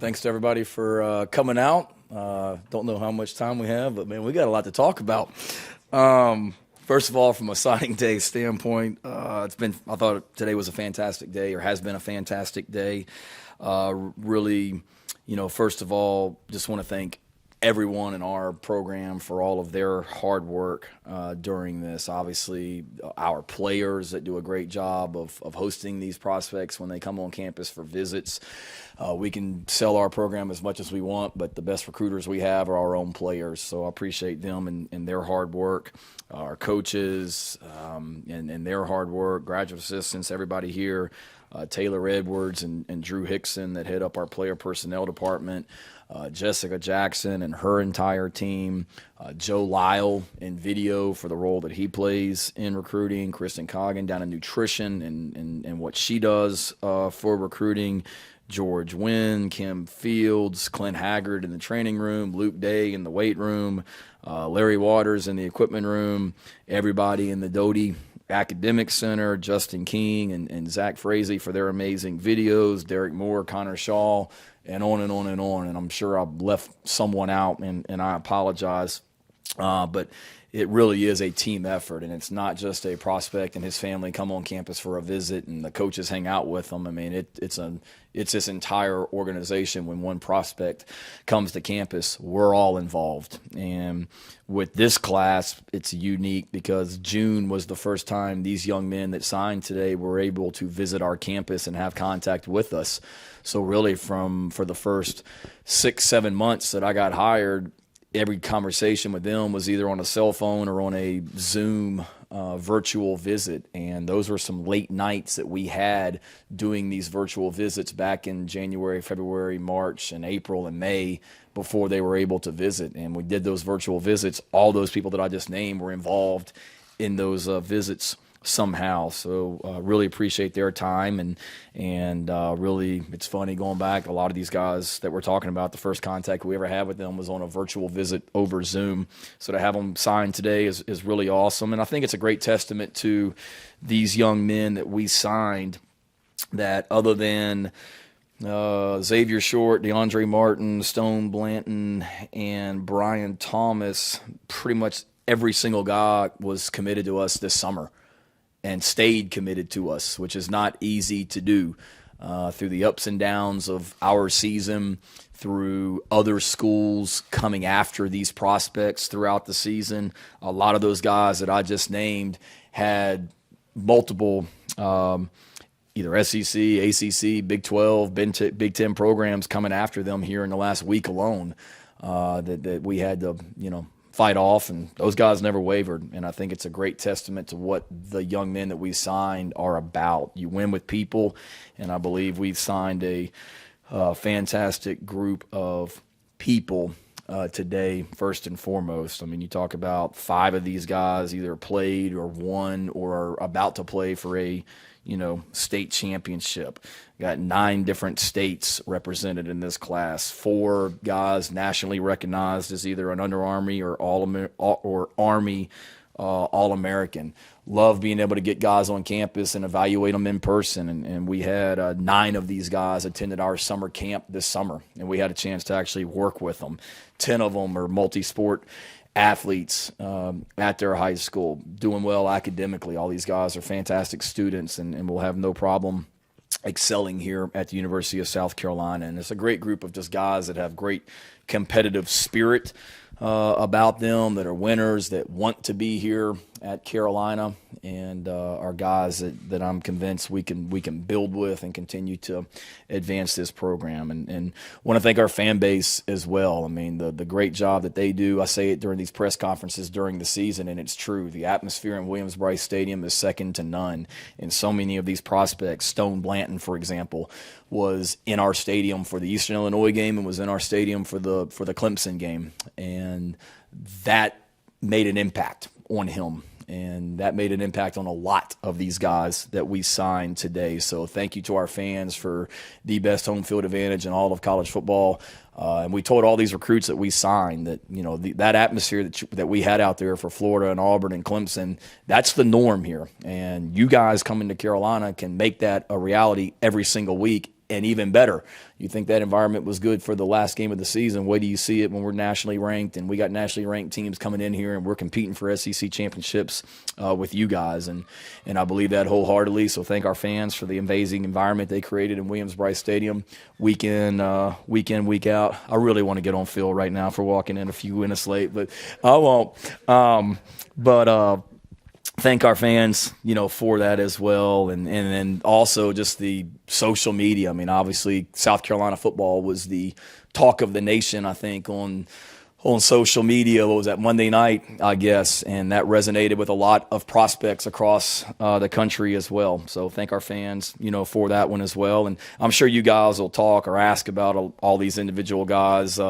Thanks to everybody for coming out. Don't know how much time we have, but man, we got a lot to talk about. First of all, from a signing day standpoint, I thought today was a fantastic day, or has been a fantastic day. Really, first of all, just want to thank everyone in our program for all of their hard work during this. Obviously, our players that do a great job of hosting these prospects when they come on campus for visits. We can sell our program as much as we want, but the best recruiters we have are our own players. So I appreciate them and their hard work, our coaches and their hard work, graduate assistants, everybody here, Taylor Edwards and Drew Hickson that head up our player personnel department, Jessica Jackson and her entire team, Joe Lyle in video for the role that he plays in recruiting, Kristen Coggin down in nutrition and what she does for recruiting, George Wynn, Kim Fields, Clint Haggard in the training room, Luke Day in the weight room, Larry Waters in the equipment room, everybody in the Doty Academic Center, Justin King and Zach Frazee for their amazing videos, Derek Moore, Connor Shaw, and on and on and on. And I'm sure I've left someone out, and I apologize. But it really is a team effort, and it's not just a prospect and his family come on campus for a visit and the coaches hang out with them. I mean, it's this entire organization. When one prospect comes to campus, we're all involved. And with this class, it's unique because June was the first time these young men that signed today were able to visit our campus and have contact with us. So really for the first 6-7 months that I got hired, every conversation with them was either on a cell phone or on a Zoom virtual visit. And those were some late nights that we had doing these virtual visits back in January, February, March, and April and May before they were able to visit. And we did those virtual visits. All those people that I just named were involved in those visits somehow. So really appreciate their time, and really it's funny going back. A lot of these guys that we're talking about, the first contact we ever had with them was on a virtual visit over Zoom. So to have them signed today is really awesome, and I think it's a great testament to these young men that we signed, that other than Xavier Short, DeAndre Martin, Stone Blanton, and Brian Thomas, pretty much every single guy was committed to us this summer and stayed committed to us, which is not easy to do through the ups and downs of our season, through other schools coming after these prospects throughout the season. A lot of those guys that I just named had multiple either SEC, ACC, Big 12, Big 10 programs coming after them here in the last week alone that we had to, fight off, and those guys never wavered. And I think it's a great testament to what the young men that we signed are about. You win with people, and I believe we've signed a fantastic group of people today, first and foremost. I mean, you talk about 5 of these guys either played or won or are about to play for a state championship. Got 9 different states represented in this class. 4 guys nationally recognized as either an Under Army or Army All-American. Love being able to get guys on campus and evaluate them in person. And we had 9 of these guys attended our summer camp this summer, and we had a chance to actually work with them. 10 of them are multi-sport athletes at their high school, doing well academically. All these guys are fantastic students and will have no problem excelling here at the University of South Carolina. And it's a great group of just guys that have great competitive spirit about them, that are winners, that want to be here at Carolina, and are guys that I'm convinced we can build with and continue to advance this program. And want to thank our fan base as well. I mean, the great job that they do. I say it during these press conferences during the season, and it's true. The atmosphere in Williams-Brice Stadium is second to none. And so many of these prospects, Stone Blanton, for example, was in our stadium for the Eastern Illinois game and was in our stadium for the Clemson game. And that made an impact on him. And that made an impact on a lot of these guys that we signed today. So thank you to our fans for the best home field advantage in all of college football. And we told all these recruits that we signed that, that atmosphere that we had out there for Florida and Auburn and Clemson, that's the norm here. And you guys coming to Carolina can make that a reality every single week and even better. You think that environment was good for the last game of the season. Wait do you see it when we're nationally ranked, and we got nationally ranked teams coming in here, and we're competing for SEC championships with you guys. And I believe that wholeheartedly. So thank our fans for the amazing environment they created in Williams-Brice Stadium week in, week out. I really want to get on Phil right now for walking in a few minutes late, but I won't. Thank our fans, for that as well. And then also just the social media. I mean, obviously, South Carolina football was the talk of the nation, I think, on social media. What was that, Monday night, I guess, and that resonated with a lot of prospects across the country as well. So thank our fans, for that one as well. And I'm sure you guys will talk or ask about all these individual guys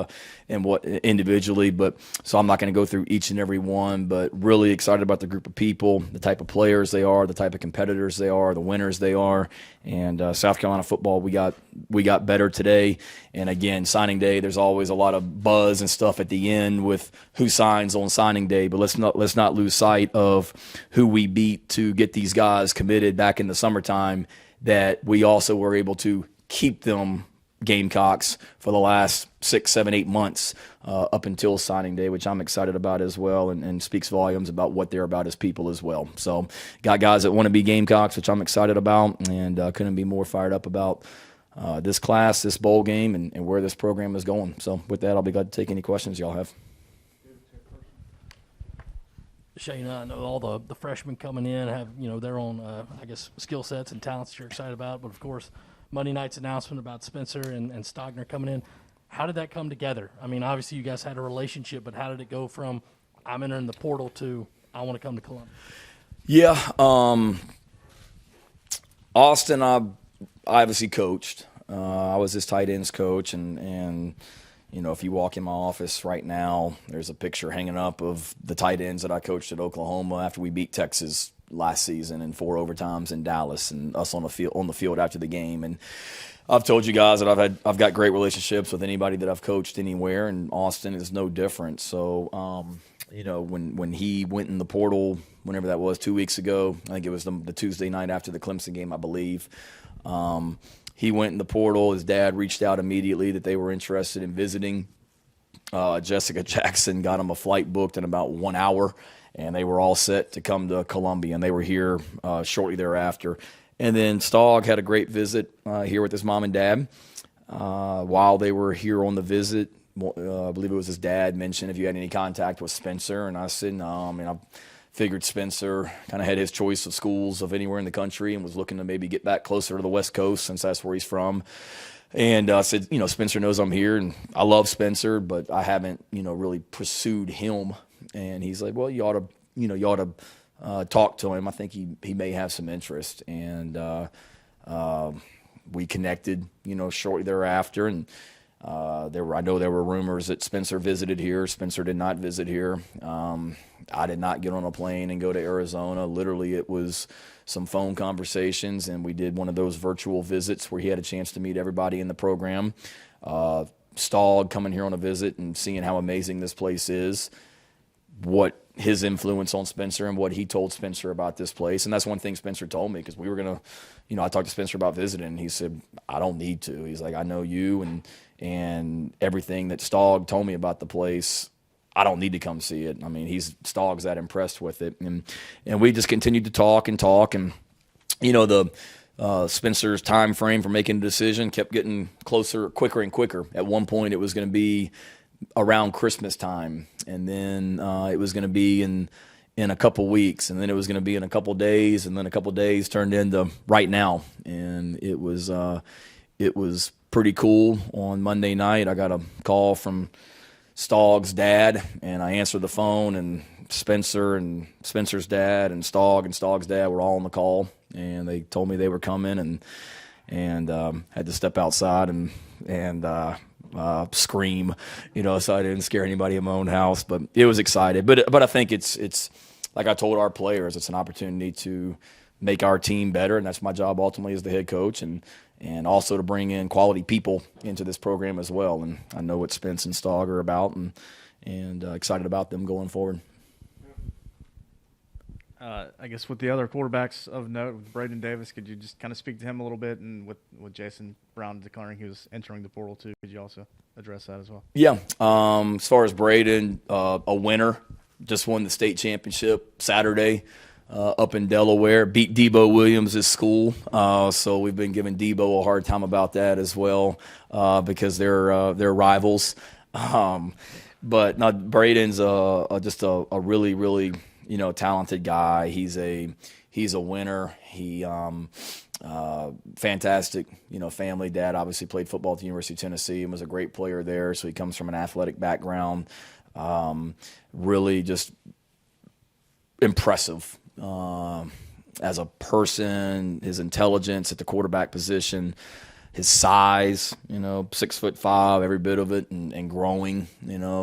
and what individually, but so I'm not going to go through each and every one, but really excited about the group of people, the type of players they are, the type of competitors they are, the winners they are. And South Carolina football, we got better today. And again, signing day, there's always a lot of buzz and stuff at the end with who signs on signing day, but let's not lose sight of who we beat to get these guys committed back in the summertime, that we also were able to keep them Gamecocks for the last 6, 7, 8 months up until signing day, which I'm excited about as well, and speaks volumes about what they're about as people as well. So got guys that want to be Gamecocks, which I'm excited about, and couldn't be more fired up about this class, this bowl game, and where this program is going. So with that, I'll be glad to take any questions y'all have. Shane, I know all the freshmen coming in have their own skill sets and talents that you're excited about, but of course Monday night's announcement about Spencer and Stogner coming in, how did that come together? I mean, obviously you guys had a relationship, but how did it go from I'm entering the portal to I want to come to Columbia? Yeah, Austin, I obviously coached. I was his tight ends coach, and if you walk in my office right now, there's a picture hanging up of the tight ends that I coached at Oklahoma after we beat Texas last season in 4 overtimes in Dallas, and us on the field after the game. And I've told you guys that I've got great relationships with anybody that I've coached anywhere, and Austin is no different. So when he went in the portal, whenever that was, 2 weeks ago, I think it was the Tuesday night after the Clemson game, I believe. He went in the portal. His dad reached out immediately that they were interested in visiting. Jessica Jackson got him a flight booked in about 1 hour, and they were all set to come to Columbia, and they were here shortly thereafter. And then Stog had a great visit here with his mom and dad. While they were here on the visit, I believe it was his dad mentioned if you had any contact with Spencer, and I said no. I mean, I figured Spencer kind of had his choice of schools of anywhere in the country and was looking to maybe get back closer to the West Coast since that's where he's from. And I said, Spencer knows I'm here, and I love Spencer, but I haven't, really pursued him. And he's like, well, you ought to talk to him. I think he may have some interest. And we connected, shortly thereafter. And I know there were rumors that Spencer visited here. Spencer did not visit here. I did not get on a plane and go to Arizona. Literally, it was some phone conversations, and we did one of those virtual visits where he had a chance to meet everybody in the program. Stog coming here on a visit and seeing how amazing this place is, what his influence on Spencer and what he told Spencer about this place. And that's one thing Spencer told me, because we were going to, I talked to Spencer about visiting, and he said, I don't need to. He's like, I know you and everything that Stog told me about the place, I don't need to come see it. I mean, Stog's that impressed with it. And we just continued to talk, and the Spencer's time frame for making a decision kept getting closer, quicker and quicker. At one point, it was going to be around Christmas time, and then it was going to be in a couple weeks, and then it was going to be in a couple days, and then a couple days turned into right now. And it was pretty cool. On Monday night, I got a call from Stog's dad, and I answered the phone, and Spencer's dad and Stog's dad were all on the call, and they told me they were coming, and had to step outside and scream, so I didn't scare anybody in my own house, but it was excited. But I think it's like I told our players, it's an opportunity to make our team better, and that's my job ultimately as the head coach, and also to bring in quality people into this program as well. And I know what Spence and Stog are about, and excited about them going forward. I guess with the other quarterbacks of note, with Braden Davis, could you just kind of speak to him a little bit? And with Jason Brown declaring he was entering the portal too, could you also address that as well? Yeah. As far as Braden, a winner, just won the state championship Saturday up in Delaware. Beat Debo Williams' school, so we've been giving Debo a hard time about that as well because they're rivals. But no, Braden's just a really, really talented guy. He's a winner. He fantastic, family. Dad obviously played football at the University of Tennessee and was a great player there. So he comes from an athletic background. Really just impressive as a person. His intelligence at the quarterback position. His size, 6'5", every bit of it, and growing,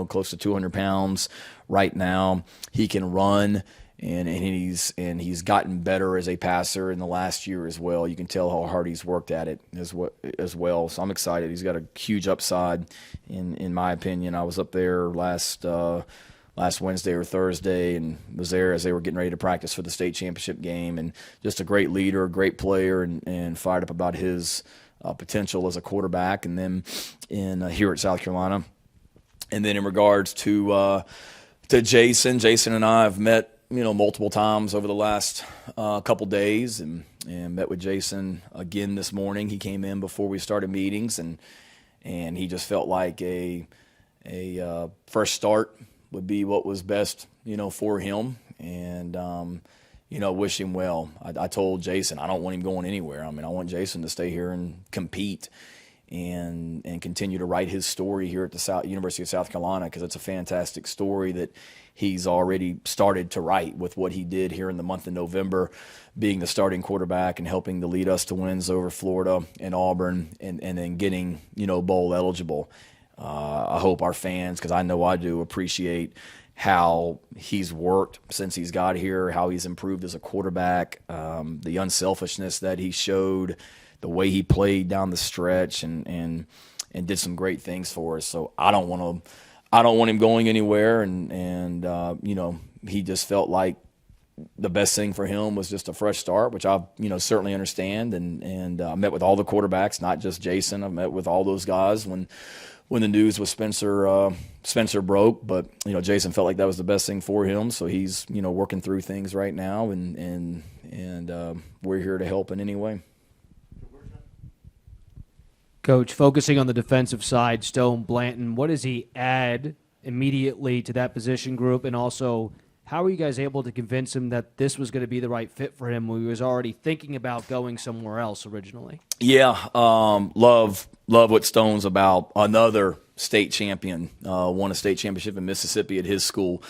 close to 200 pounds right now. He can run, and he's gotten better as a passer in the last year as well. You can tell how hard he's worked at it as well. So I'm excited. He's got a huge upside, in my opinion. I was up there last Wednesday or Thursday and was there as they were getting ready to practice for the state championship game, and just a great leader, great player, and fired up about his potential as a quarterback, and then here at South Carolina. And then in regards to Jason and I have met multiple times over the last couple days, and met with Jason again this morning. He came in before we started meetings, and he just felt like a fresh start would be what was best for him, and wish him well. I told Jason I don't want him going anywhere. I want Jason to stay here and compete and continue to write his story here at the University of South Carolina, because it's a fantastic story that he's already started to write with what he did here in the month of November, being the starting quarterback and helping to lead us to wins over Florida and Auburn, and then getting bowl eligible. I hope our fans, because I know I do, appreciate how he's worked since he's got here, how he's improved as a quarterback, the unselfishness that he showed, the way he played down the stretch, and did some great things for us. So I don't want him going anywhere, and he just felt like the best thing for him was just a fresh start, which I certainly understand, and I met with all the quarterbacks, not just Jason. I met with all those guys when the news with Spencer broke, but Jason felt like that was the best thing for him, so he's working through things right now, and we're here to help in any way. Coach, focusing on the defensive side, Stone Blanton, what does he add immediately to that position group, and also how were you guys able to convince him that this was going to be the right fit for him when he was already thinking about going somewhere else originally? Yeah, love what Stone's about. Another state champion, won a state championship in Mississippi at his school.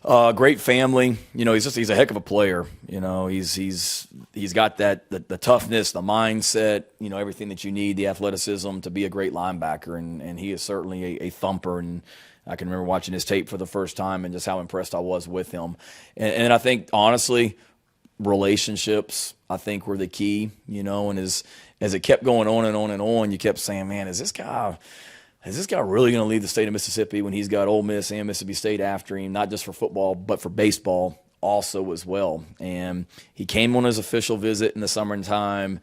Great family. He's a heck of a player. He's got the toughness, the mindset, everything that you need, the athleticism to be a great linebacker, and he is certainly a thumper. And I can remember watching his tape for the first time and just how impressed I was with him. And I think, honestly, relationships, I think, were the key, and as it kept going on and on and on, you kept saying, man, is this guy really going to leave the state of Mississippi when he's got Ole Miss and Mississippi State after him, not just for football, but for baseball also as well? And he came on his official visit in the summertime.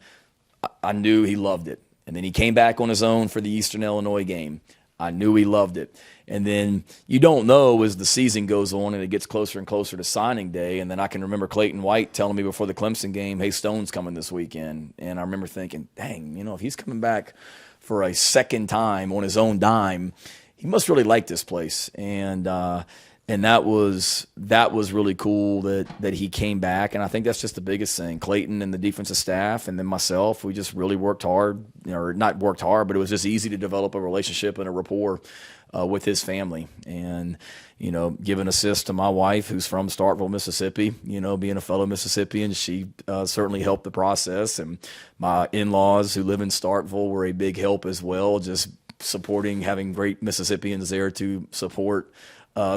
I knew he loved it. And then he came back on his own for the Eastern Illinois game. I knew he loved it. And then you don't know as the season goes on and it gets closer and closer to signing day. And then I can remember Clayton White telling me before the Clemson game, hey, Stone's coming this weekend. And I remember thinking, dang, if he's coming back for a second time on his own dime, he must really like this place. And that was really cool that he came back. And I think that's just the biggest thing. Clayton and the defensive staff and then myself, we just really worked hard, or not worked hard, but it was just easy to develop a relationship and a rapport with his family. And, giving assists to my wife, who's from Starkville, Mississippi, being a fellow Mississippian, she certainly helped the process. And my in-laws who live in Starkville were a big help as well, just supporting, having great Mississippians there to support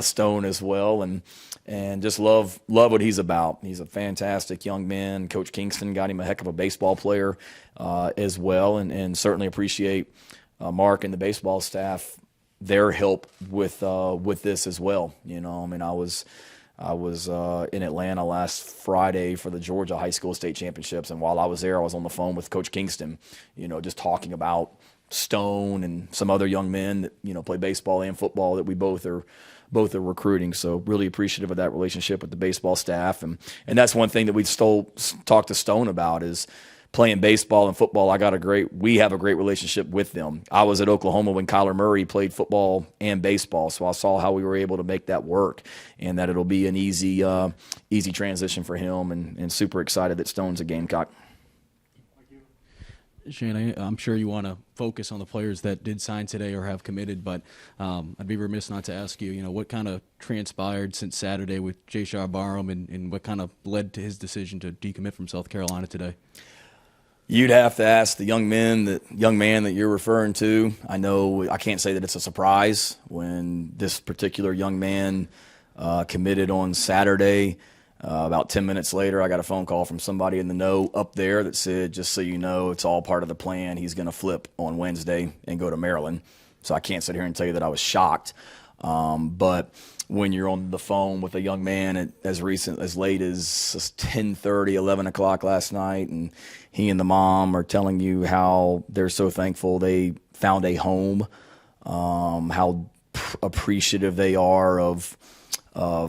Stone as well, and just love what he's about. He's a fantastic young man. Coach Kingston got him a heck of a baseball player as well, and certainly appreciate Mark and the baseball staff, their help with this as well. I was in Atlanta last Friday for the Georgia High School State Championships, and while I was there, I was on the phone with Coach Kingston, just talking about Stone and some other young men that play baseball and football that we both are recruiting. So really appreciative of that relationship with the baseball staff, and that's one thing that we talked to Stone about is playing baseball and football. We have a great relationship with them. I was at Oklahoma when Kyler Murray played football and baseball, so I saw how we were able to make that work, and that it'll be an easy transition for him, and super excited that Stone's a Gamecock. Shane, I'm sure you want to focus on the players that did sign today or have committed, but I'd be remiss not to ask you, what kind of transpired since Saturday with Jashar Barham, and what kind of led to his decision to decommit from South Carolina today? You'd have to ask the young man that you're referring to. I can't say that it's a surprise when this particular young man committed on Saturday. About 10 minutes later, I got a phone call from somebody in the know up there that said, just so you know, it's all part of the plan. He's going to flip on Wednesday and go to Maryland. So I can't sit here and tell you that I was shocked. But when you're on the phone with a young man as late as 10:30, 11 o'clock last night, and he and the mom are telling you how they're so thankful they found a home, how appreciative they are of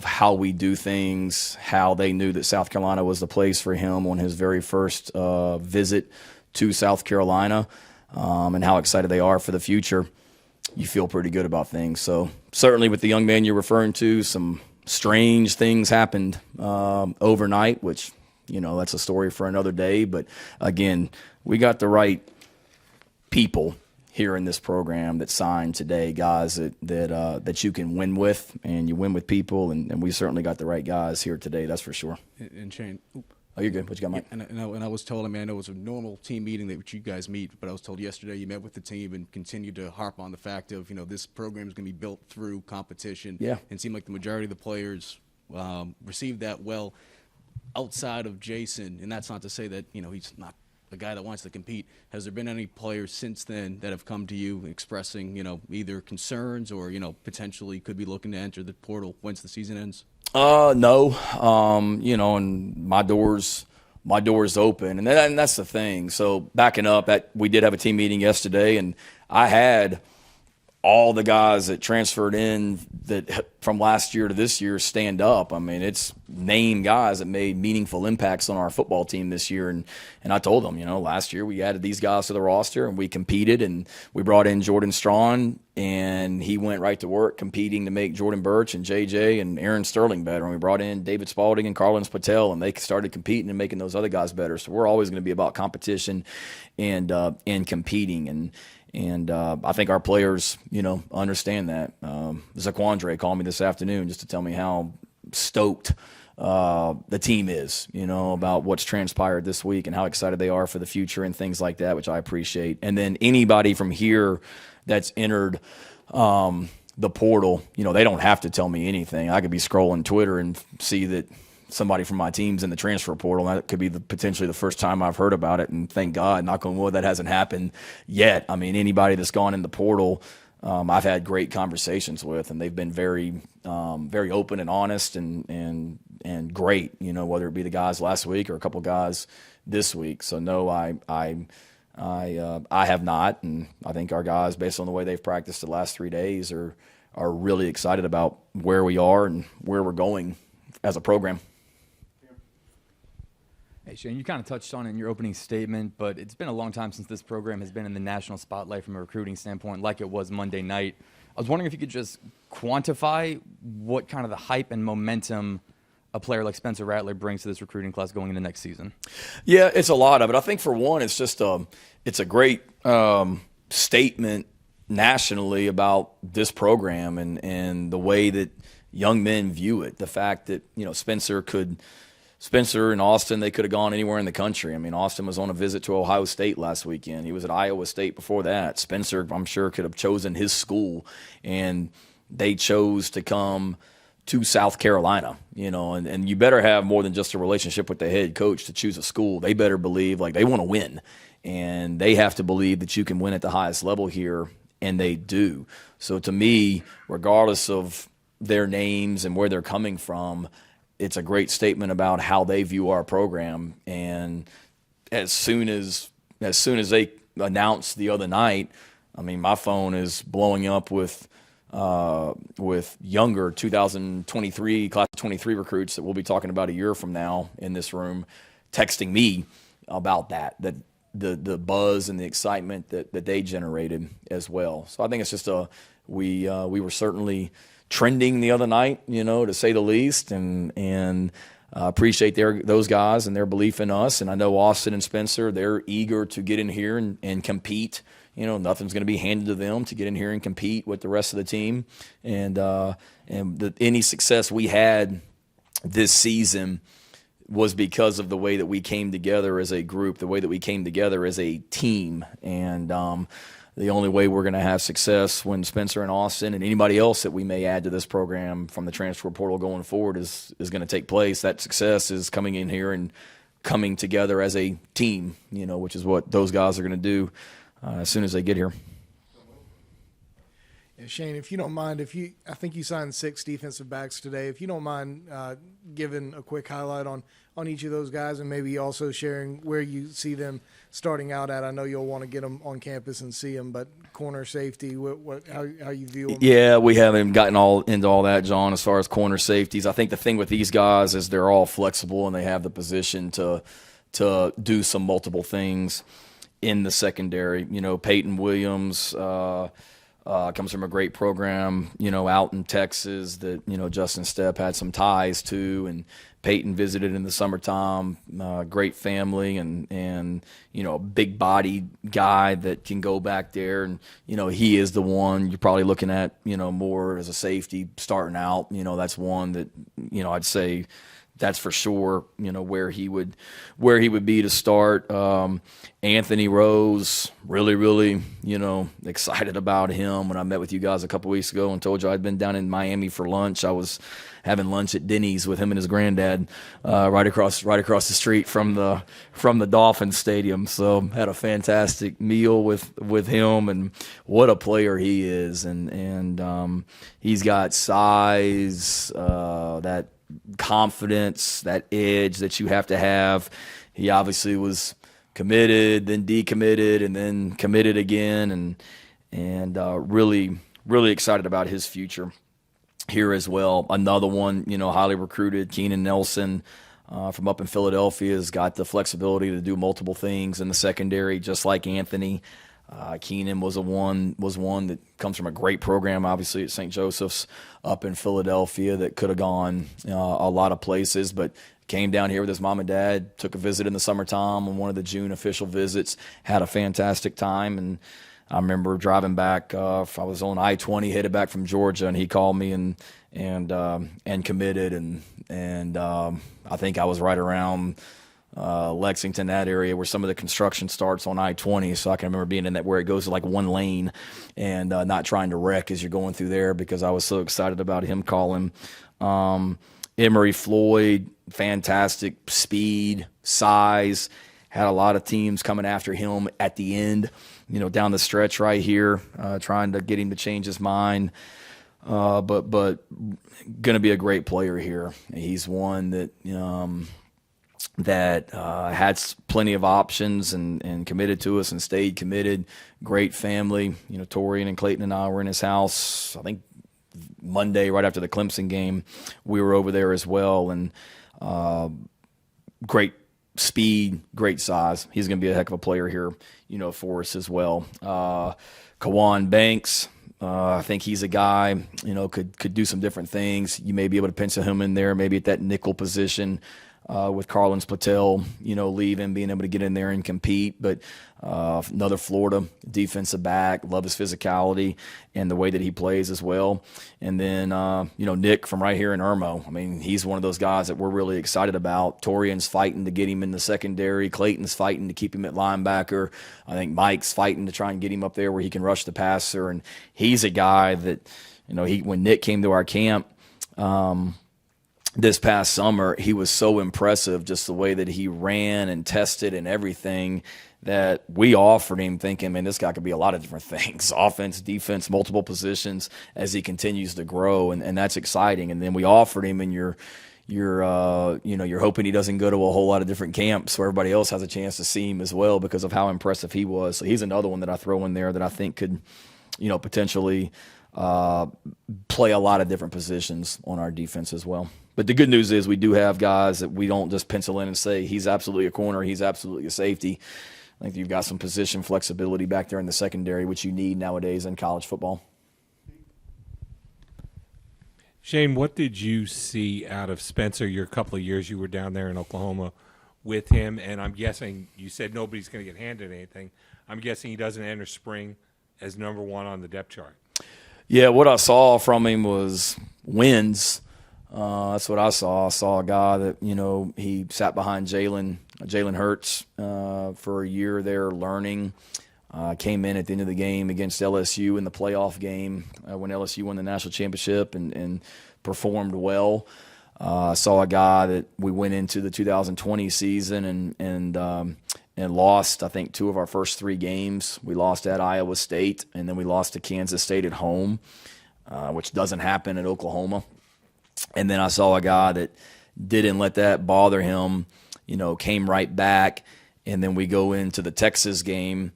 how we do things, how they knew that South Carolina was the place for him on his very first visit to South Carolina, and how excited they are for the future, you feel pretty good about things. So certainly with the young man you're referring to, some strange things happened overnight, which, that's a story for another day. But again, we got the right people here in this program that signed today, guys that you can win with, and you win with people, and we certainly got the right guys here today, that's for sure. And Shane, oh, you're good. What you got, Mike? And I was told, I know it was a normal team meeting that you guys meet, but I was told yesterday you met with the team and continued to harp on the fact of, this program is going to be built through competition. Yeah. And it seemed like the majority of the players received that well. Outside of Jason, and that's not to say that, he's not a guy that wants to compete. Has there been any players since then that have come to you expressing, either concerns or, potentially could be looking to enter the portal once the season ends? No. And my door's open, and that's the thing. So backing up, we did have a team meeting yesterday, and I had all the guys that transferred in that from last year to this year stand up. I mean, it's name guys that made meaningful impacts on our football team this year. And I told them, last year we added these guys to the roster and we competed, and we brought in Jordan Strawn, and he went right to work competing to make Jordan Birch and JJ and Aaron Sterling better. And we brought in David Spalding and Carlins Patel, and they started competing and making those other guys better. So we're always going to be about competition and competing. And I think our players, understand that. Zaquandre called me this afternoon just to tell me how stoked the team is, about what's transpired this week and how excited they are for the future and things like that, which I appreciate. And then anybody from here that's entered the portal, they don't have to tell me anything. I could be scrolling Twitter and see that somebody from my team's in the transfer portal. That could be potentially the first time I've heard about it, and thank God, knock on wood, that hasn't happened yet. I mean, anybody that's gone in the portal, I've had great conversations with, and they've been very, very open and honest and great. Whether it be the guys last week or a couple guys this week. So no, I have not, and I think our guys, based on the way they've practiced the last 3 days, are really excited about where we are and where we're going as a program. Hey, Shane, you kind of touched on it in your opening statement, but it's been a long time since this program has been in the national spotlight from a recruiting standpoint like it was Monday night. I was wondering if you could just quantify what kind of the hype and momentum a player like Spencer Rattler brings to this recruiting class going into next season. Yeah, it's a lot of it. I think for one, it's just it's a great statement nationally about this program and the way that young men view it. The fact that, Spencer and Austin, they could have gone anywhere in the country. I mean, Austin was on a visit to Ohio State last weekend. He was at Iowa State before that. Spencer, I'm sure, could have chosen his school, and they chose to come to South Carolina, and you better have more than just a relationship with the head coach to choose a school. They better believe, they want to win, and they have to believe that you can win at the highest level here, and they do. So to me, regardless of their names and where they're coming from, it's a great statement about how they view our program. And as soon as they announced the other night, I mean, my phone is blowing up with younger 2023 class of 23 recruits that we'll be talking about a year from now in this room, texting me about that the buzz and the excitement that they generated as well. So I think it's just we were certainly trending the other night, to say the least, and appreciate those guys and their belief in us. And I know Austin and Spencer, they're eager to get in here and compete. Nothing's going to be handed to them to get in here and compete with the rest of the team. And any success we had this season was because of the way that we came together as a group, the way that we came together as a team. And the only way we're going to have success when Spencer and Austin and anybody else that we may add to this program from the transfer portal going forward is going to take place. That success is coming in here and coming together as a team, which is what those guys are going to do as soon as they get here. Yeah, Shane, if you don't mind, I think you signed 6 defensive backs today. If you don't mind giving a quick highlight on each of those guys and maybe also sharing where you see them starting out at. I know you'll want to get them on campus and see them, but corner, safety, how you view them? Yeah, we haven't gotten into all that, John, as far as corner safeties. I think the thing with these guys is they're all flexible and they have the position to do some multiple things in the secondary. Peyton Williams comes from a great program, out in Texas that, Justin Stepp had some ties to, and Peyton visited in the summertime. Great family and a big body guy that can go back there. And, he is the one you're probably looking at, more as a safety starting out. That's one that, I'd say that's for sure, where he would be to start. Anthony Rose, really, excited about him. When I met with you guys a couple weeks ago and told you I'd been down in Miami for lunch, I was having lunch at Denny's with him and his granddad, right across the street from the Dolphins stadium. So had a fantastic meal with him, and what a player he is. And he's got size, that confidence, that edge that you have to have. He obviously was committed, then decommitted, and then committed again, and really excited about his future here as well. Another one, highly recruited, Keenan Nelson from up in Philadelphia, has got the flexibility to do multiple things in the secondary, just like Anthony. Keenan was one that comes from a great program, obviously at St. Joseph's up in Philadelphia, that could have gone a lot of places, but came down here with his mom and dad, took a visit in the summertime on one of the June official visits, had a fantastic time. And I remember driving back, I was on I-20 headed back from Georgia, and he called me and committed, and I think I was right around Lexington, that area where some of the construction starts on I-20. So I can remember being in that where it goes to like one lane, and not trying to wreck as you're going through there, because I was so excited about him calling. Emery Floyd, fantastic speed, size, had a lot of teams coming after him at the end, down the stretch right here, trying to get him to change his mind. But going to be a great player here. He's one that had plenty of options and committed to us and stayed committed. Great family. Torian and Clayton and I were in his house, I think, Monday right after the Clemson game. We were over there as well, and great speed, great size. He's going to be a heck of a player here, for us as well. Kawan Banks, I think he's a guy, could do some different things. You may be able to pencil him in there, maybe at that nickel position, with Carlins Patel, leaving, being able to get in there and compete. But another Florida defensive back, love his physicality and the way that he plays as well. And then, Nick from right here in Irmo. I mean, he's one of those guys that we're really excited about. Torian's fighting to get him in the secondary. Clayton's fighting to keep him at linebacker. I think Mike's fighting to try and get him up there where he can rush the passer. And he's a guy that, when Nick came to our camp, this past summer, he was so impressive, just the way that he ran and tested and everything, that we offered him thinking, man, this guy could be a lot of different things, offense, defense, multiple positions as he continues to grow. And that's exciting. And then we offered him, and you're hoping he doesn't go to a whole lot of different camps where everybody else has a chance to see him as well because of how impressive he was. So he's another one that I throw in there that I think could, potentially play a lot of different positions on our defense as well. But the good news is we do have guys that we don't just pencil in and say he's absolutely a corner, he's absolutely a safety. I think you've got some position flexibility back there in the secondary, which you need nowadays in college football. Shane, what did you see out of Spencer your couple of years you were down there in Oklahoma with him? And I'm guessing you said nobody's going to get handed anything. I'm guessing he doesn't enter spring as number one on the depth chart. Yeah, what I saw from him was wins. That's what I saw. I saw a guy that, he sat behind Jalen Hurts for a year there learning. Came in at the end of the game against LSU in the playoff game when LSU won the national championship and performed well. Saw a guy that we went into the 2020 season and lost, I think, 2 of our first 3 games. We lost at Iowa State, and then we lost to Kansas State at home, which doesn't happen at Oklahoma. And then I saw a guy that didn't let that bother him, came right back. And then we go into the Texas game.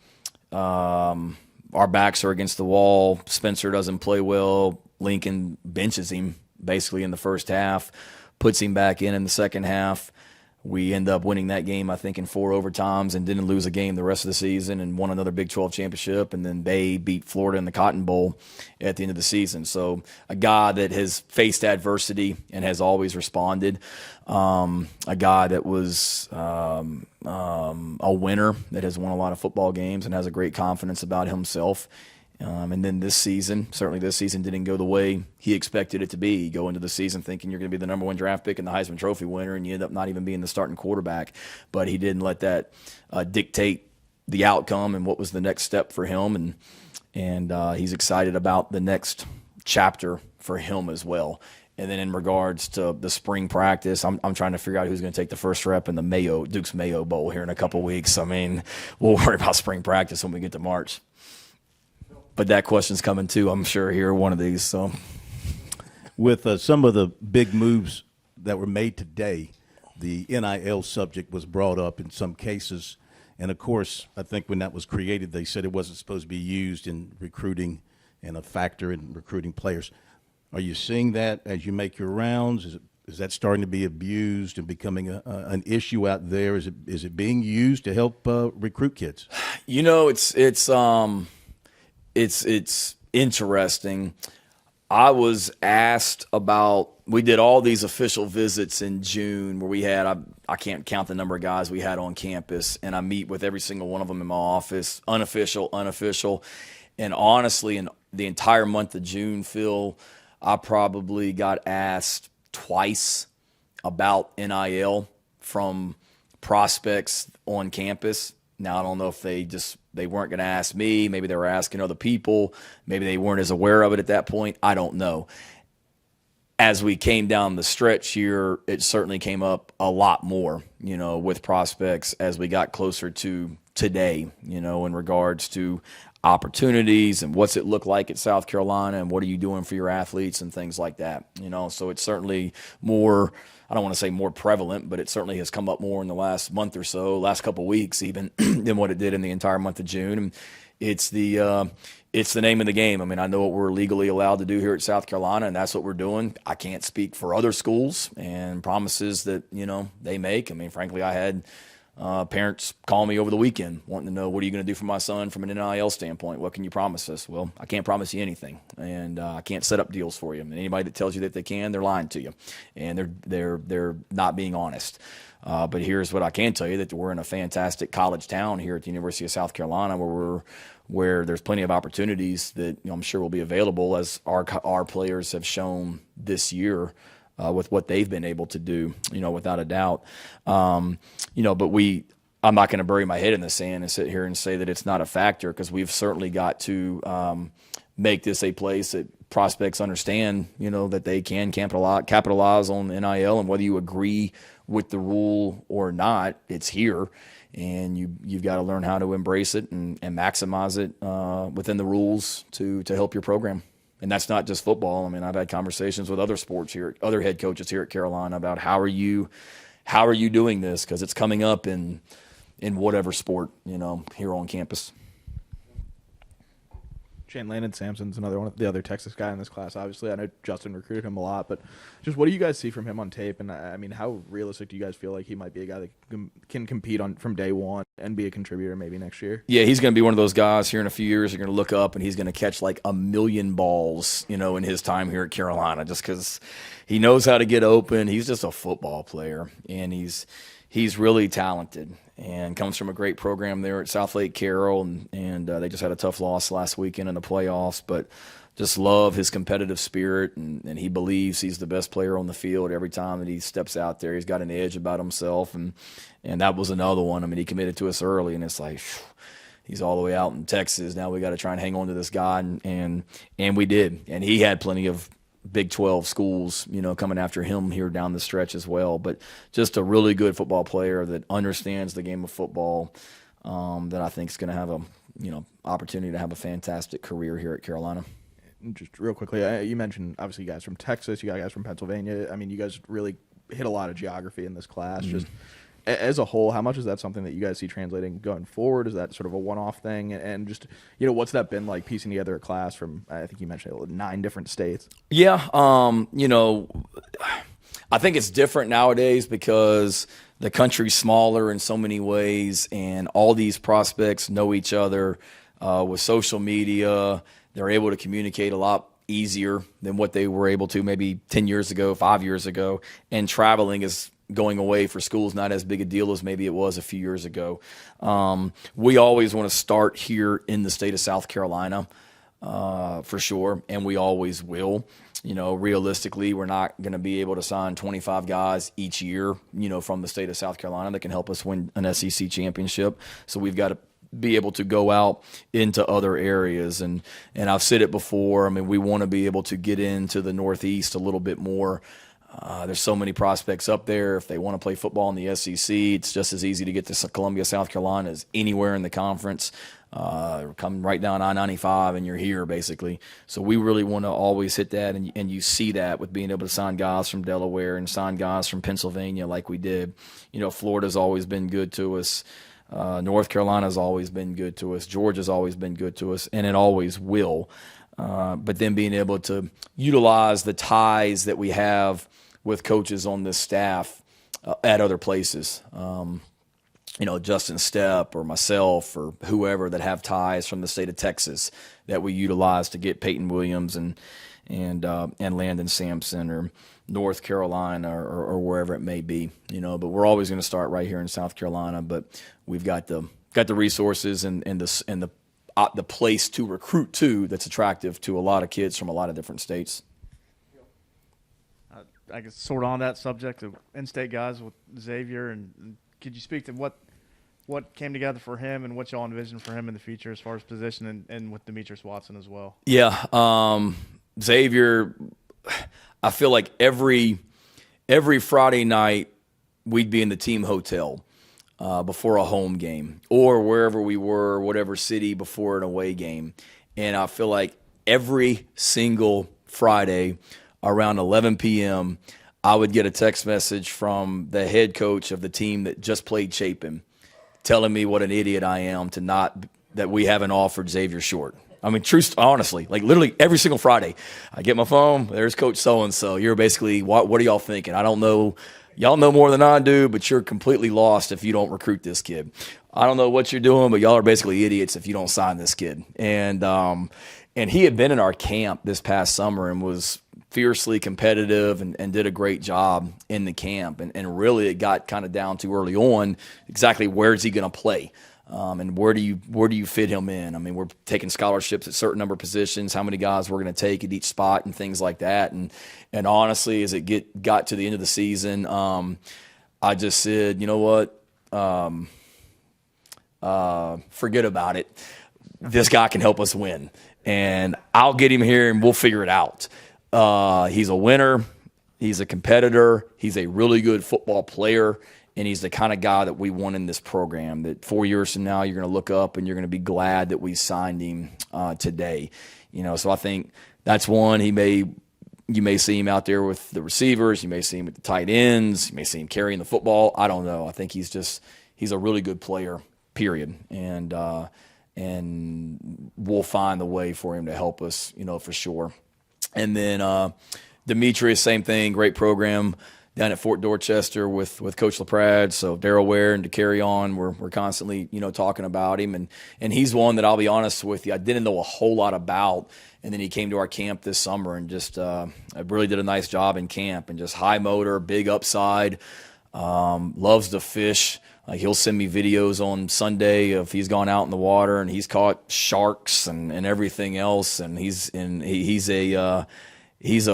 Our backs are against the wall. Spencer doesn't play well. Lincoln benches him basically in the first half, puts him back in the second half. We end up winning that game, I think, in 4 overtimes and didn't lose a game the rest of the season and won another Big 12 championship. And then they beat Florida in the Cotton Bowl at the end of the season. So a guy that has faced adversity and has always responded. A guy that was a winner that has won a lot of football games and has a great confidence about himself. And then certainly this season didn't go the way he expected it to be. You go into the season thinking you're going to be the number 1 draft pick and the Heisman Trophy winner, and you end up not even being the starting quarterback. But he didn't let that dictate the outcome and what was the next step for him. And he's excited about the next chapter for him as well. And then in regards to the spring practice, I'm trying to figure out who's going to take the first rep in the Duke's Mayo Bowl here in a couple weeks. I mean, we'll worry about spring practice when we get to March. But that question's coming too, I'm sure, here one of these. So, with some of the big moves that were made today, the NIL subject was brought up in some cases. And, of course, I think when that was created, they said it wasn't supposed to be used in recruiting and a factor in recruiting players. Are you seeing that as you make your rounds? Is that starting to be abused and becoming an issue out there? Is it being used to help recruit kids? It's interesting. I was asked about, we did all these official visits in June where we had, I can't count the number of guys we had on campus, and I meet with every single one of them in my office, unofficial. And honestly, in the entire month of June, Phil, I probably got asked twice about NIL from prospects on campus. Now, I don't know if they weren't going to ask me. Maybe they were asking other people. Maybe they weren't as aware of it at that point. I don't know. As we came down the stretch here, it certainly came up a lot more, with prospects as we got closer to today, in regards to opportunities and what's it look like at South Carolina and what are you doing for your athletes and things like that. So it's certainly more, I don't want to say more prevalent, but it certainly has come up more in the last month or so, last couple of weeks even, than what it did in the entire month of June. And it's the name of the game. I mean, I know what we're legally allowed to do here at South Carolina, and that's what we're doing. I can't speak for other schools and promises that, they make. I mean, frankly, I had parents call me over the weekend wanting to know, what are you going to do for my son from an NIL standpoint? What can you promise us? Well, I can't promise you anything, and I can't set up deals for you. And anybody that tells you that they can, they're lying to you, and they're not being honest. But here's what I can tell you, that we're in a fantastic college town here at the University of South Carolina where there's plenty of opportunities that I'm sure will be available, as our players have shown this year. With what they've been able to do, without a doubt. But I'm not going to bury my head in the sand and sit here and say that it's not a factor, because we've certainly got to make this a place that prospects understand, that they can capitalize on NIL, and whether you agree with the rule or not, it's here. and you've got to learn how to embrace it and maximize it within the rules to help your program. And that's not just football. I mean, I've had conversations with other sports here, other head coaches here at Carolina about how are you doing this, because it's coming up in whatever sport, here on campus. Shane, Landon Sampson's another one, the other Texas guy in this class. Obviously, I know Justin recruited him a lot, but just what do you guys see from him on tape? And I mean, how realistic do you guys feel like he might be a guy that can compete from day one and be a contributor maybe next year? Yeah, he's going to be one of those guys here in a few years. You're going to look up and he's going to catch like 1,000,000 balls, in his time here at Carolina, just because he knows how to get open. He's just a football player, and he's really talented and comes from a great program there at South Lake Carroll, and they just had a tough loss last weekend in the playoffs, but just love his competitive spirit, and he believes he's the best player on the field every time that he steps out there. He's got an edge about himself, and that was another one. I mean, he committed to us early, and it's like, he's all the way out in Texas. Now we got to try and hang on to this guy, and we did. And he had plenty of Big 12 schools, coming after him here down the stretch as well. But just a really good football player that understands the game of football, that I think is going to have a, opportunity to have a fantastic career here at Carolina. Just real quickly, you mentioned obviously you guys from Texas, you got guys from Pennsylvania. I mean, you guys really hit a lot of geography in this class. Just as a whole, how much is that something that you guys see translating going forward? Is that sort of a one-off thing? And just, what's that been like piecing together a class from, I think you mentioned 9 different states? Yeah. I think it's different nowadays because the country's smaller in so many ways, and all these prospects know each other with social media. They're able to communicate a lot easier than what they were able to maybe 10 years ago, 5 years ago. And traveling is going away for schools not as big a deal as maybe it was a few years ago. We always want to start here in the state of South Carolina, for sure, and we always will. Realistically, we're not going to be able to sign 25 guys each year, from the state of South Carolina that can help us win an SEC championship. So we've got to be able to go out into other areas. And I've said it before, I mean, we want to be able to get into the Northeast a little bit more. There's so many prospects up there. If they want to play football in the SEC, it's just as easy to get to Columbia, South Carolina as anywhere in the conference. Come right down I-95 and you're here, basically. So we really want to always hit that, and you see that with being able to sign guys from Delaware and sign guys from Pennsylvania like we did. Florida's always been good to us. North Carolina's always been good to us. Georgia's always been good to us, and it always will. But then being able to utilize the ties that we have with coaches on this staff at other places. Justin Stepp or myself or whoever that have ties from the state of Texas that we utilize to get Peyton Williams and Landon Sampson, or North Carolina or wherever it may be. But we're always going to start right here in South Carolina. But we've got the resources and the place to recruit to that's attractive to a lot of kids from a lot of different states. I guess sort of on that subject of in-state guys with Xavier, and could you speak to what came together for him and what y'all envision for him in the future as far as position and with Demetrius Watson as well? Yeah, Xavier, I feel like every Friday night we'd be in the team hotel before a home game, or wherever we were, whatever city, before an away game. And I feel like every single Friday around 11 p.m., I would get a text message from the head coach of the team that just played Chapin telling me what an idiot I am that we haven't offered Xavier Short. I mean, honestly, like literally every single Friday, I get my phone, there's Coach so-and-so. You're basically, what are y'all thinking? I don't know. Y'all know more than I do, but you're completely lost if you don't recruit this kid. I don't know what you're doing, but y'all are basically idiots if you don't sign this kid. And he had been in our camp this past summer and was fiercely competitive and did a great job in the camp. And really it got kind of down to early on exactly where is he going to play. And where do you fit him in? I mean, we're taking scholarships at a certain number of positions, how many guys we're going to take at each spot and things like that. And honestly, as it got to the end of the season, I just said, you know what? Forget about it. This guy can help us win. And I'll get him here and we'll figure it out. He's a winner. He's a competitor. He's a really good football player. and he's the kind of guy that we want in this program, that 4 years from now you're going to look up and you're going to be glad that we signed him today. So I think that's one. You may see him out there with the receivers. You may see him with the tight ends. You may see him carrying the football. I don't know. I think he's a really good player, period. And we'll find the way for him to help us, for sure. And then Demetrius, same thing, great program down at Fort Dorchester with Coach LaPrade. So Darryl Ware and to carry on, we're constantly, talking about him. And he's one that I'll be honest with you, I didn't know a whole lot about. And then he came to our camp this summer and just really did a nice job in camp, and just high motor, big upside, loves to fish. He'll send me videos on Sunday if he's gone out in the water and he's caught sharks and everything else. And he's a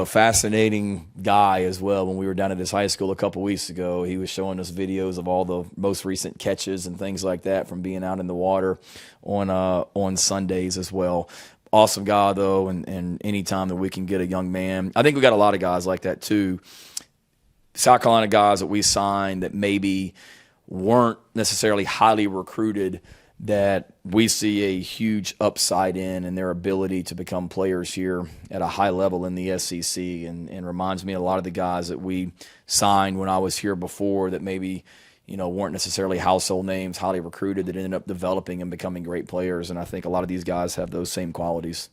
fascinating guy as well. When we were down at his high school a couple weeks ago, he was showing us videos of all the most recent catches and things like that from being out in the water on Sundays as well. Awesome guy, though, and any time that we can get a young man. I think we got a lot of guys like that, too. South Carolina guys that we signed that maybe weren't necessarily highly recruited, that we see a huge upside in their ability to become players here at a high level in the SEC, and reminds me of a lot of the guys that we signed when I was here before that maybe weren't necessarily household names, highly recruited, that ended up developing and becoming great players. And I think a lot of these guys have those same qualities.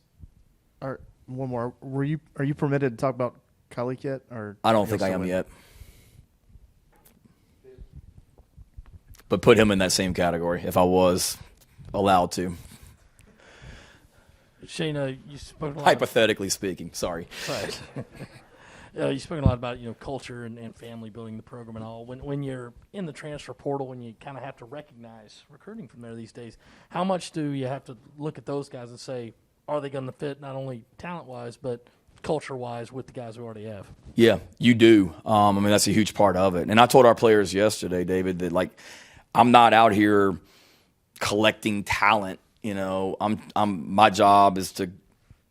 All right, one more. Are you permitted to talk about Kalik yet? Or I don't think I am yet. But put him in that same category if I was allowed to. Shayna, you spoke a lot. Hypothetically speaking, sorry. Right. You've spoken a lot about culture and family, building the program and all. When you're in the transfer portal, when you kind of have to recognize recruiting from there these days, how much do you have to look at those guys and say, are they going to fit not only talent-wise but culture-wise with the guys we already have? Yeah, you do. That's a huge part of it. And I told our players yesterday, David, that I'm not out here collecting talent. My job is to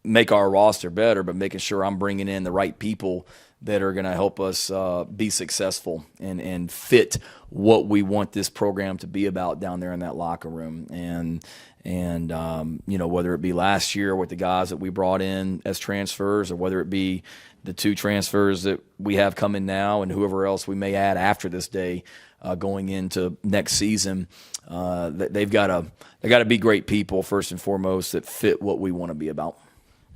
make our roster better, but making sure I'm bringing in the right people that are going to help us be successful and fit what we want this program to be about down there in that locker room. And whether it be last year with the guys that we brought in as transfers, or whether it be the 2 transfers that we have coming now and whoever else we may add after this day going into next season, they've got to be great people first and foremost that fit what we want to be about.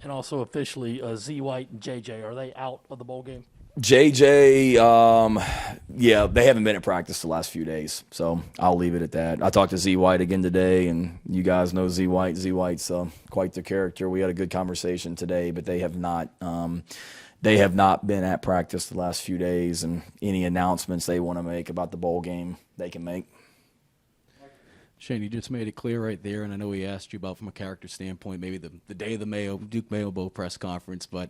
And also officially, Z White and JJ, are they out of the bowl game? JJ, yeah, they haven't been at practice the last few days, so I'll leave it at that. I talked to Z White again today, and you guys know Z White. Z White's quite the character. We had a good conversation today, but they have not been at practice the last few days, and any announcements they want to make about the bowl game, they can make. Shane, you just made it clear right there, and I know he asked you about from a character standpoint, maybe the day of the Duke Mayo Bowl press conference, but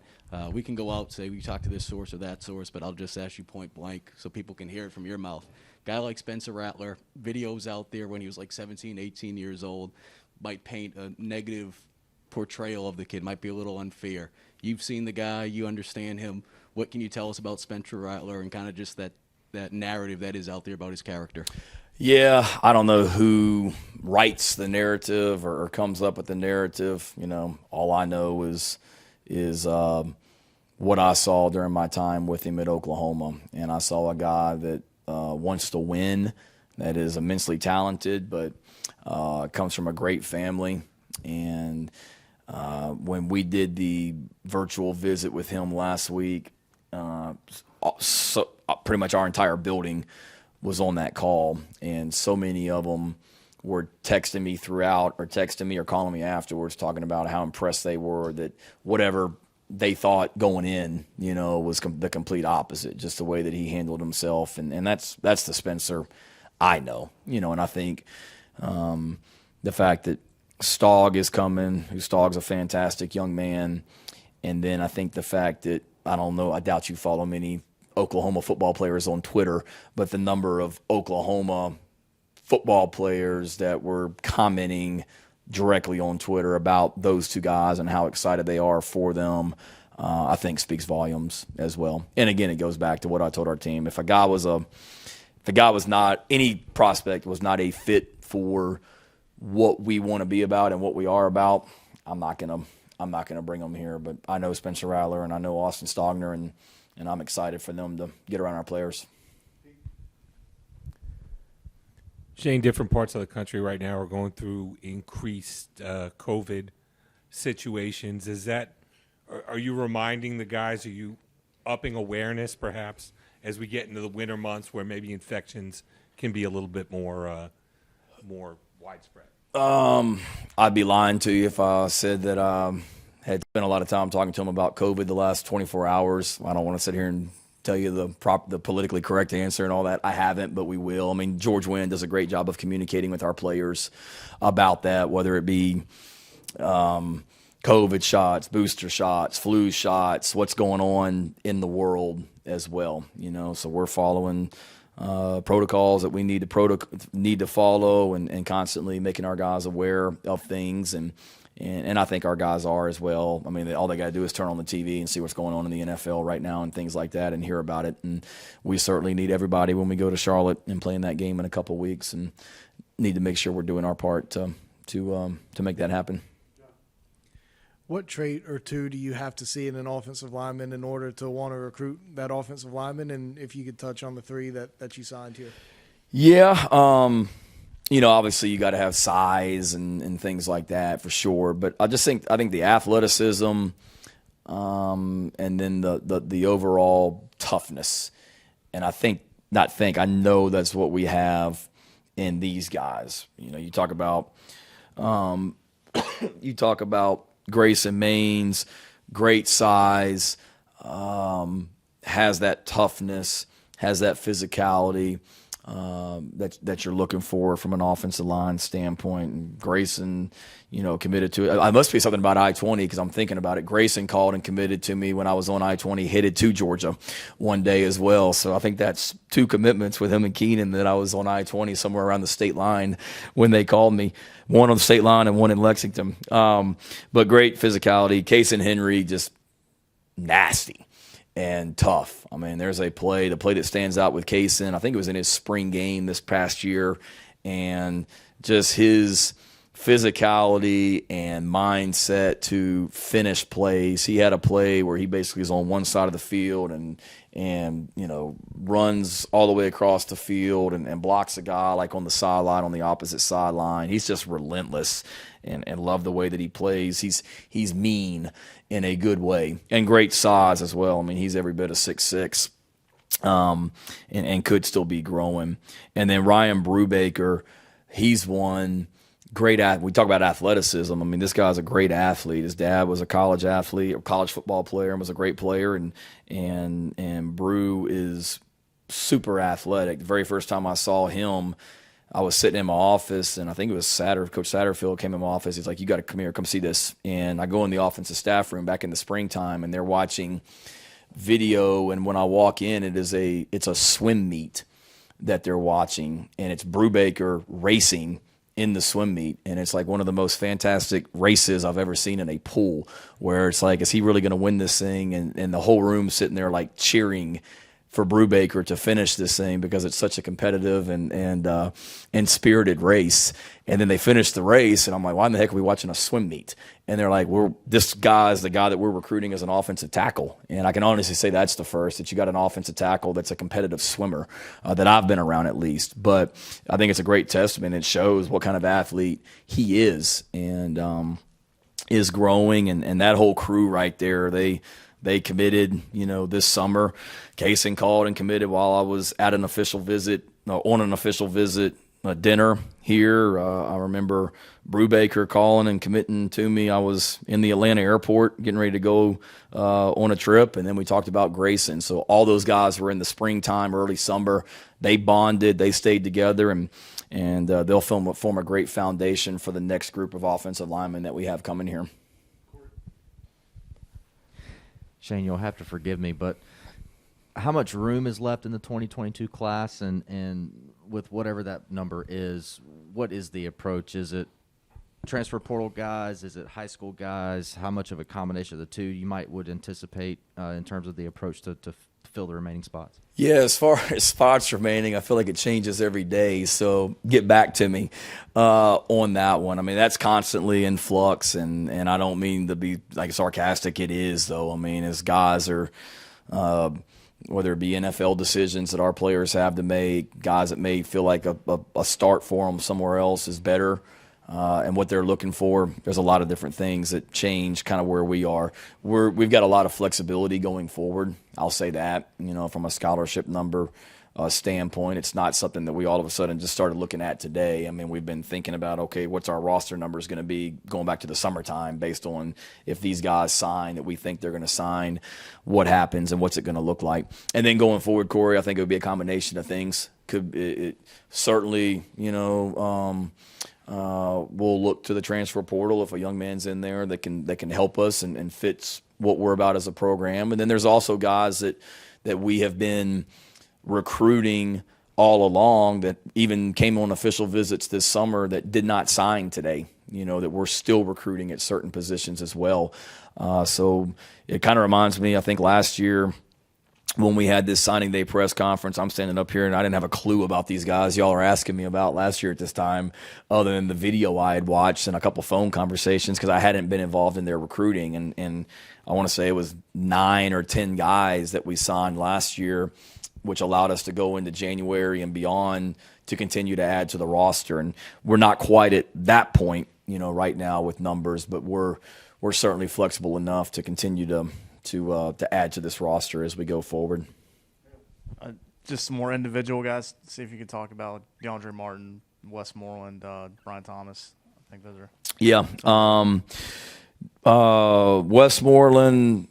we can go out, say we talked to this source or that source, but I'll just ask you point blank so people can hear it from your mouth. Guy like Spencer Rattler, videos out there when he was 17, 18 years old, might paint a negative portrayal of the kid, might be a little unfair. You've seen the guy, you understand him. What can you tell us about Spencer Rattler and kind of just that narrative that is out there about his character? Yeah, I don't know who writes the narrative or comes up with the narrative. All I know is what I saw during my time with him at Oklahoma. And I saw a guy that wants to win, that is immensely talented, but comes from a great family. And when we did the virtual visit with him last week, pretty much our entire building was on that call, and so many of them were texting me throughout, or texting me or calling me afterwards, talking about how impressed they were that whatever they thought going in, was the complete opposite, just the way that he handled himself, and that's the Spencer I know, and I think the fact that Stogg is coming, Stogg's a fantastic young man, and then I think the fact that, I don't know, I doubt you follow many Oklahoma football players on Twitter, but the number of Oklahoma football players that were commenting directly on Twitter about those 2 guys and how excited they are for them, I think speaks volumes as well. And again, it goes back to what I told our team. If a guy was the guy was not, any prospect was not a fit for what we want to be about and what we are about, I'm not gonna bring them here. But I know Spencer Rattler and I know Austin Stogner, and I'm excited for them to get around our players. Shane, different parts of the country right now are going through increased COVID situations. Are you reminding the guys? Are you upping awareness perhaps as we get into the winter months where maybe infections can be a little bit more widespread? I'd be lying to you if I said that had spent a lot of time talking to them about COVID the last 24 hours. I don't want to sit here and tell you the politically correct answer and all that. I haven't, but we will. I mean, George Wynn does a great job of communicating with our players about that, whether it be COVID shots, booster shots, flu shots, what's going on in the world as well. So we're following protocols that we need to follow, and constantly making our guys aware of things, and I think our guys are as well. I mean, all they got to do is turn on the TV and see what's going on in the NFL right now and things like that, and hear about it. And we certainly need everybody when we go to Charlotte and play in that game in a couple of weeks, and need to make sure we're doing our part to make that happen. What trait or two do you have to see in an offensive lineman in order to want to recruit that offensive lineman? And if you could touch on the three that you signed here. Yeah, obviously you got to have size and things like that for sure. But I think the athleticism, and then the overall toughness, and I know that's what we have in these guys. You talk about Grayson Maines, great size, has that toughness, has that physicality that you're looking for from an offensive line standpoint. And Grayson, committed to it. I must be something about I-20 because I'm thinking about it. Grayson called and committed to me when I was on I-20, headed to Georgia one day as well. So I think that's two commitments with him and Keenan, that I was on I-20 somewhere around the state line when they called me. One on the state line and one in Lexington. But great physicality. Case and Henry, just nasty and tough. I mean, there's the play that stands out with Kaysen. I think it was in his spring game this past year, and just his physicality and mindset to finish plays. He had a play where he basically is on one side of the field and runs all the way across the field and blocks a guy like on the sideline, on the opposite sideline. He's just relentless, and love the way that he plays. He's mean in a good way, and great size as well. I mean, he's every bit of 6'6", and could still be growing. And then Ryan Brubaker, he's one great we talk about athleticism. I mean, this guy's a great athlete. His dad was a college athlete, or college football player, and was a great player. And Brew is super athletic. The very first time I saw him, I was sitting in my office, and I think it was Coach Satterfield came in my office. He's like, "You got to come here, come see this." And I go in the offensive staff room back in the springtime, and they're watching video. And when I walk in, it's a swim meet that they're watching, and it's Brubaker racing in the swim meet. And it's like one of the most fantastic races I've ever seen in a pool, where it's like, is he really going to win this thing? And the whole room sitting there like cheering for Brubaker to finish this thing, because it's such a competitive and spirited race. And then they finished the race, and I'm like, why in the heck are we watching a swim meet? And they're like, this guy is the guy that we're recruiting as an offensive tackle. And I can honestly say that's the first, that you got an offensive tackle that's a competitive swimmer, that I've been around at least. But I think it's a great testament. It shows what kind of athlete he is, and is growing. And that whole crew right there, they committed, this summer. Kaysen called and committed while I was at an official visit, on an official visit, dinner here. I remember Brubaker calling and committing to me. I was in the Atlanta airport getting ready to go on a trip, and then we talked about Grayson. So all those guys were in the springtime, early summer. They bonded, they stayed together, and they'll form a great foundation for the next group of offensive linemen that we have coming here. Shane, you'll have to forgive me, but how much room is left in the 2022 class, and with whatever that number is, what is the approach? Is it transfer portal guys? Is it high school guys? How much of a combination of the two you would anticipate in terms of the approach to fill the remaining spots? Yeah, as far as spots remaining, I feel like it changes every day. So get back to me on that one. I mean, that's constantly in flux, and I don't mean to be like sarcastic. It is, though. I mean, as guys are, whether it be NFL decisions that our players have to make, guys that may feel like a start for them somewhere else is better. And what they're looking for, there's a lot of different things that change kind of where we are. We've got a lot of flexibility going forward. I'll say that, from a scholarship number standpoint. It's not something that we all of a sudden just started looking at today. I mean, we've been thinking about, okay, what's our roster numbers going to be going back to the summertime based on if these guys sign that we think they're going to sign, what happens and what's it going to look like. And then going forward, Corey, I think it would be a combination of things. Certainly, we'll look to the transfer portal if a young man's in there that can help us and fits what we're about as a program. And then there's also guys that we have been recruiting all along that even came on official visits this summer that did not sign today, that we're still recruiting at certain positions as well. So it kind of reminds me, I think last year, when we had this signing day press conference, I'm standing up here and I didn't have a clue about these guys y'all are asking me about last year at this time, other than the video I had watched and a couple phone conversations because I hadn't been involved in their recruiting. And I want to say it was 9 or 10 guys that we signed last year, which allowed us to go into January and beyond to continue to add to the roster. And we're not quite at that point, right now with numbers, but we're certainly flexible enough to continue to add to this roster as we go forward. Just some more individual guys. See if you could talk about DeAndre Martin, Westmoreland, Brian Thomas. I think those are. Yeah. Westmoreland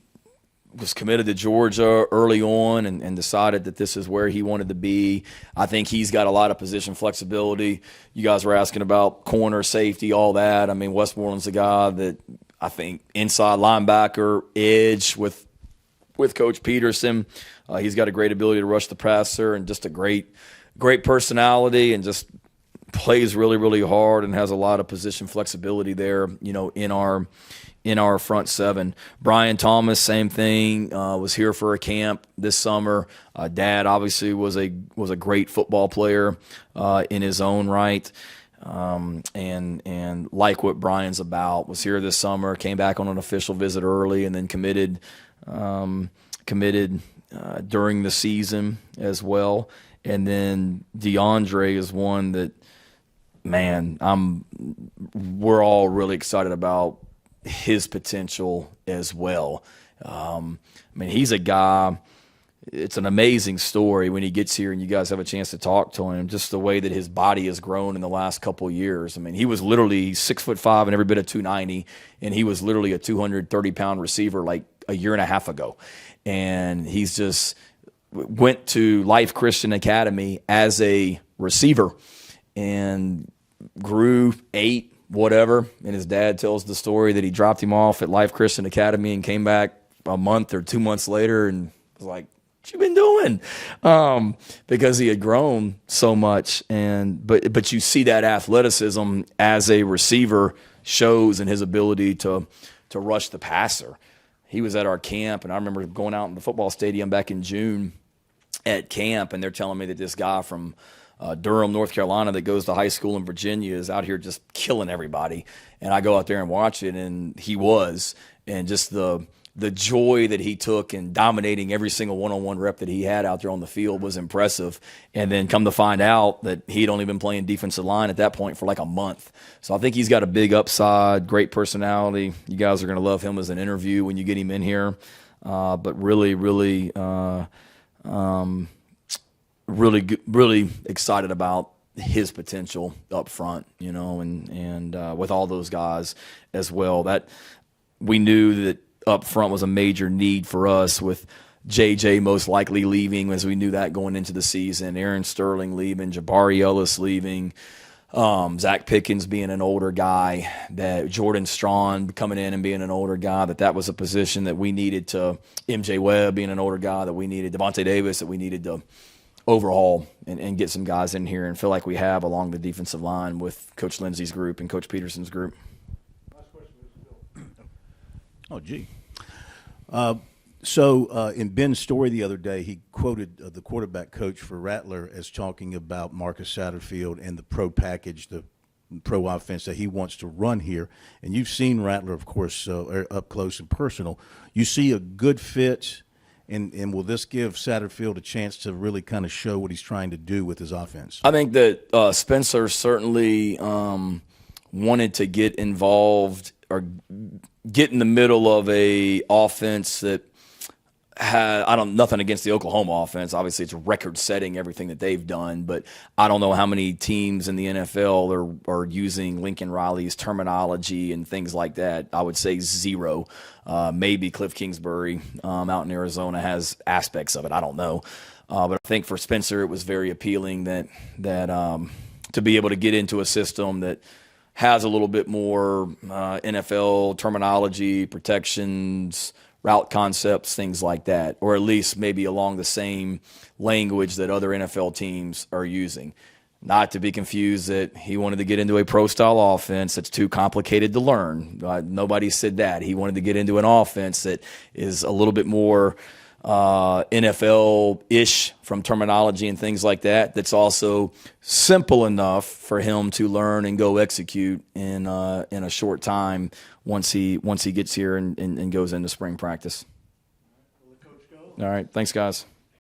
was committed to Georgia early on and decided that this is where he wanted to be. I think he's got a lot of position flexibility. You guys were asking about corner, safety, all that. I mean, Westmoreland's a guy that I think inside linebacker, edge with Coach Peterson. He's got a great ability to rush the passer and just a great personality and just plays really, really hard and has a lot of position flexibility there, in our front seven. Brian Thomas, same thing, was here for a camp this summer. Dad obviously was a great football player in his own right. And like what Brian's about, was here this summer, came back on an official visit early, and then committed during the season as well. And then DeAndre is one that, man, we're all really excited about his potential as well. I mean, he's a guy. It's an amazing story when he gets here and you guys have a chance to talk to him, just the way that his body has grown in the last couple of years. I mean, he was literally 6'5" and every bit of 290, and he was literally a 230-pound receiver like a year and a half ago. And he's just went to Life Christian Academy as a receiver and grew, ate, whatever. And his dad tells the story that he dropped him off at Life Christian Academy and came back a month or 2 months later and was like, "What you been doing?" Because he had grown so much. But you see that athleticism as a receiver shows in his ability to rush the passer. He was at our camp, and I remember going out in the football stadium back in June at camp, and they're telling me that this guy from Durham, North Carolina, that goes to high school in Virginia is out here just killing everybody. And I go out there and watch it, and he was. And just the joy that he took in dominating every single one-on-one rep that he had out there on the field was impressive. And then come to find out that he'd only been playing defensive line at that point for like a month. So I think he's got a big upside, great personality. You guys are going to love him as an interview when you get him in here. But really, really, really excited about his potential up front, and with all those guys as well. That we knew that up front was a major need for us, with JJ most likely leaving, as we knew that going into the season, Aaron Sterling leaving, Jabari Ellis leaving, Zach Pickens being an older guy, that Jordan Strawn coming in and being an older guy, that was a position that we needed to, MJ Webb being an older guy that we needed, Devontae Davis that we needed to overhaul and get some guys in here and feel like we have along the defensive line with Coach Lindsey's group and Coach Peterson's group. Oh, gee. So in Ben's story the other day, he quoted the quarterback coach for Rattler as talking about Marcus Satterfield and the pro package, the pro offense that he wants to run here. And you've seen Rattler, of course, up close and personal. You see a good fit, and will this give Satterfield a chance to really kind of show what he's trying to do with his offense? I think that Spencer certainly wanted to get involved or get in the middle of a offense that had, nothing against the Oklahoma offense. Obviously, it's record-setting everything that they've done, but I don't know how many teams in the NFL are using Lincoln Riley's terminology and things like that. I would say zero. Maybe Cliff Kingsbury out in Arizona has aspects of it. I don't know. But I think for Spencer, it was very appealing that to be able to get into a system that has a little bit more NFL terminology, protections, route concepts, things like that, or at least maybe along the same language that other NFL teams are using. Not to be confused that he wanted to get into a pro-style offense that's too complicated to learn. Nobody said that. He wanted to get into an offense that is a little bit more NFL-ish from terminology and things like that, that's also simple enough for him to learn and go execute in a short time once he gets here and goes into spring practice. All right, thanks, guys.